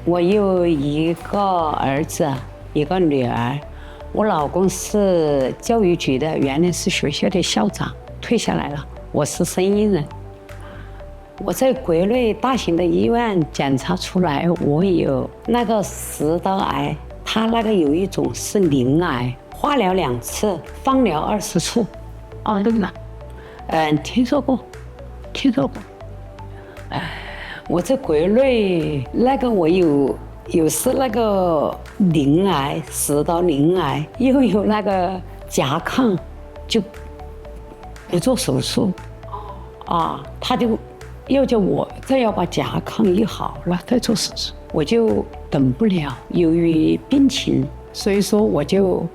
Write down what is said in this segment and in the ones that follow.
我有一个儿子，一个女儿。我老公是教育局的，原来是学校的校长，退下来了。我是生意人。我在国内大型的医院检查出来，我有那个食道癌，他那个有一种是鳞癌，化疗2次，放疗20处。哦，对了，听说过。我在国内那个我有是那个鳞癌，食道鳞癌，又有那个甲亢，就不做手术。他就要叫我再要把甲亢医好了再做手术，我就等不了。由于病情，所以说我就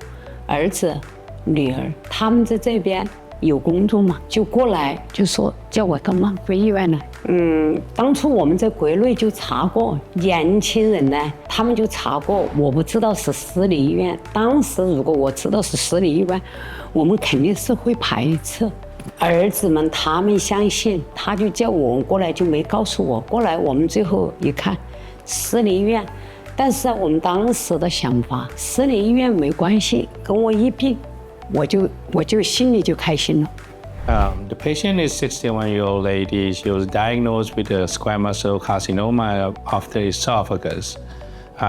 儿子、女儿他们在这边有工作嘛，就过来就说叫我到孟非医院来。当初我们在国内就查过，年轻人呢，他们就查过，我不知道是私立医院。当时如果我知道是私立医院，我们肯定是会排斥。儿子们他们相信，他就叫我过来，就没告诉我。过来我们最后一看，私立医院。但是我们当时的想法，私立医院没关系，跟我一并，我就心里就开心了。The patient is 61-year-old lady. She was diagnosed with a squamous cell carcinoma of the esophagus.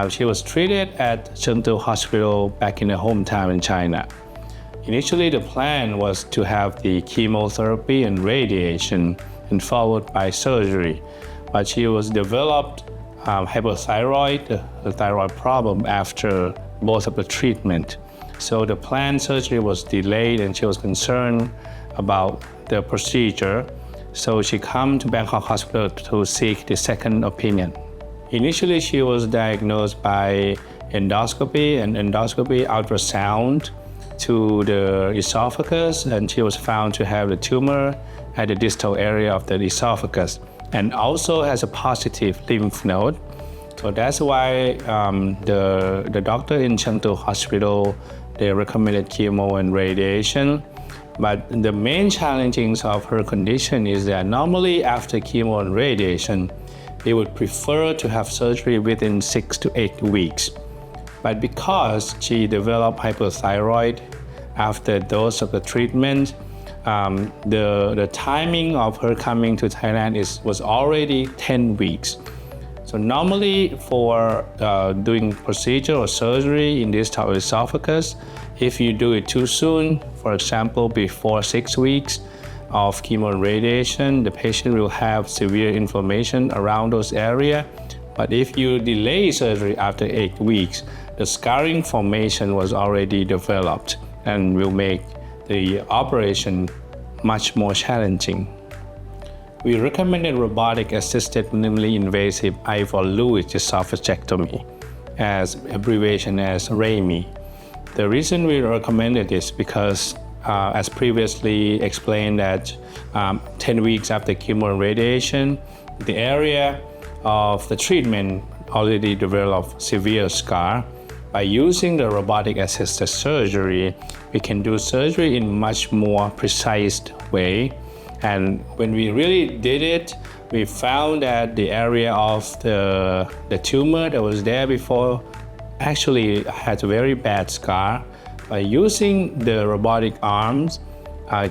She was treated at Chengdu Hospital back in her hometown in China. Initially, the plan was to have the chemotherapy and radiation and followed by surgery. But she was developed hypothyroid, a thyroid problem after both of the treatment. So the planned surgery was delayed and she was concerned about the procedure. So she came to Bangkok Hospital to seek the second opinion. Initially, she was diagnosed by endoscopy ultrasound to the esophagus, and she was found to have a tumor at the distal area of the esophagus and also has a positive lymph node. So that's why the doctor in Chengdu Hospital, they recommended chemo and radiation. But the main challenges of her condition is that normally after chemo and radiation, they would prefer to have surgery within 6 to 8 weeks. But because she developed hypothyroid after a dose of the treatment, the timing of her coming to Thailand was already 10 weeks. So normally for doing procedure or surgery in this type of esophagus, if you do it too soon, for example, before 6 weeks of chemo and radiation, the patient will have severe inflammation around those areas. But if you delay surgery after 8 weeks, the scarring formation was already developed and will make the operation much more challenging. We recommended robotic-assisted minimally invasive Ivor-Lewis esophagectomy, as abbreviation as RAMI. The reason we recommended this because, as previously explained, that 10 weeks after chemo and radiation, the area of the treatment already developed severe scar. By using the robotic-assisted surgery, we can do surgery in much more precise way. And when we really did it, we found that the area of the tumor that was there before actually had a very bad scar. By using the robotic arms,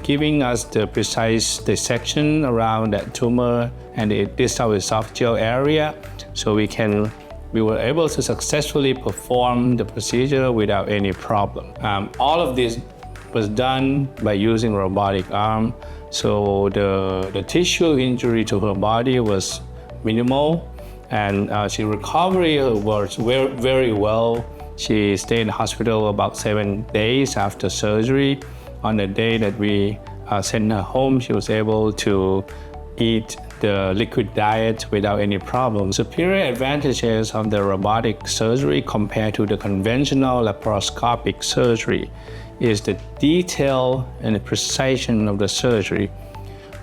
giving us the precise dissection around that tumor and the distal esophageal area, so we were able to successfully perform the procedure without any problem. All of this was done by using robotic arm, so the tissue injury to her body was minimal, and she recovery was very well. She stayed in the hospital about 7 days after surgery. On the day that we sent her home, she was able to eat the liquid diet without any problem. Superior advantages of the robotic surgery compared to the conventional laparoscopic surgery is the detail and the precision of the surgery.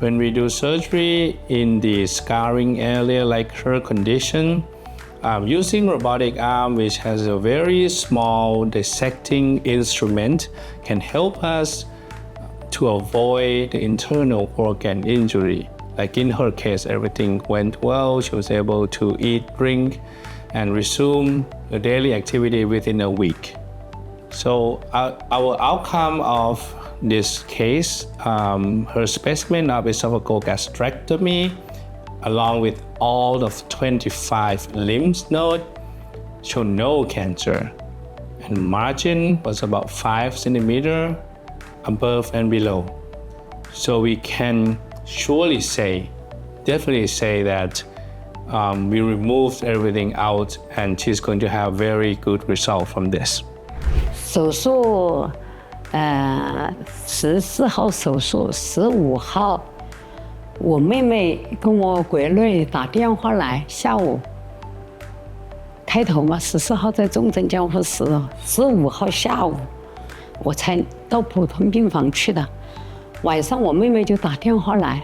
When we do surgery in the scarring area like her condition, using robotic arm, which has a very small dissecting instrument, can help us to avoid the internal organ injury. Like in her case, everything went well. She was able to eat, drink, and resume a daily activity within a week. So our outcome of this case, her specimen of esophageal gastrectomy, along with all of 25 lymph nodes, showed no cancer. And margin was about 5 centimeters above and below. So we can surely say, definitely say that we removed everything out and she's going to have very good result from this. 手术，14号手术，15号，我妹妹跟我闺女打电话来，下午。开头嘛，14号在重症监护室，15号下午我才到普通病房去的。晚上我妹妹就打电话来，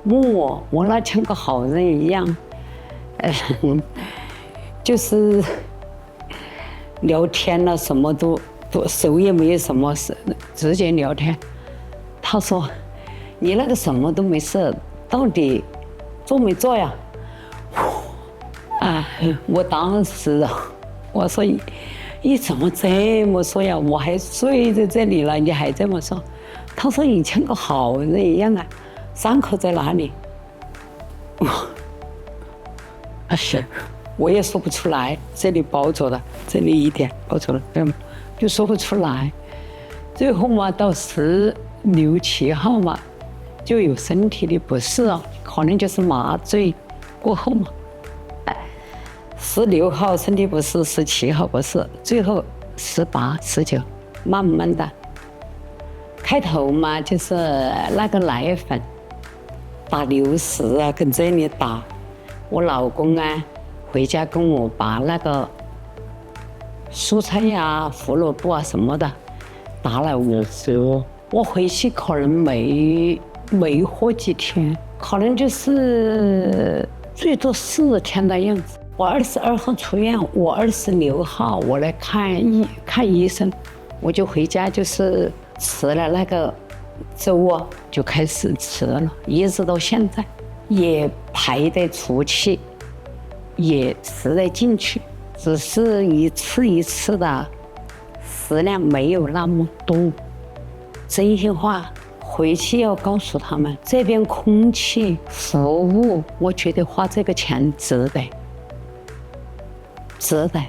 问我那像个好人一样，就是聊天了，什么都手也没有什么事，直接聊天。她说：“你那个什么都没事，到底做没做呀？”我当时我说你怎么这么说呀？我还睡在这里了，你还这么说？他说你像个好人一样啊，伤口在哪里？是，我也说不出来，这里包着的，这里一点包着的，就说不出来。最后嘛，到16、17号嘛，就有身体的不适啊，可能就是麻醉过后嘛。16号身体不适，17号不适，最后18、19，慢慢的。开头嘛，就是那个奶粉打60啊，跟这里打。我老公啊，回家跟我把那个蔬菜呀、胡萝卜啊什么的打了50。我回去可能没活几天，可能就是最多4天的样子。我22号出院，我26号我来看医生，我就回家就是吃了那个粥啊，就开始吃了，一直到现在，也排得出去，也吃得进去，只是一次一次的食量没有那么多。真心话，回去要告诉他们，这边空气服务，我觉得花这个钱值得。值得。